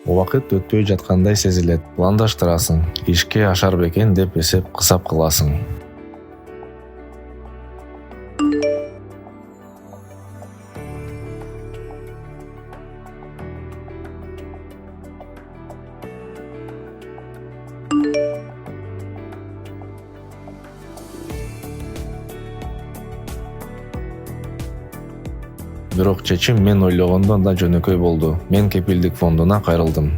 Убакыт өтпөй жаткандай сезилет. Пландаштырасың, ишке ашар бекен деп эсеп кысап кыласың. Бирок чечим мен ойлогондон да жөнөкөй болду. Мен кепилдик фондуна кайрылдым.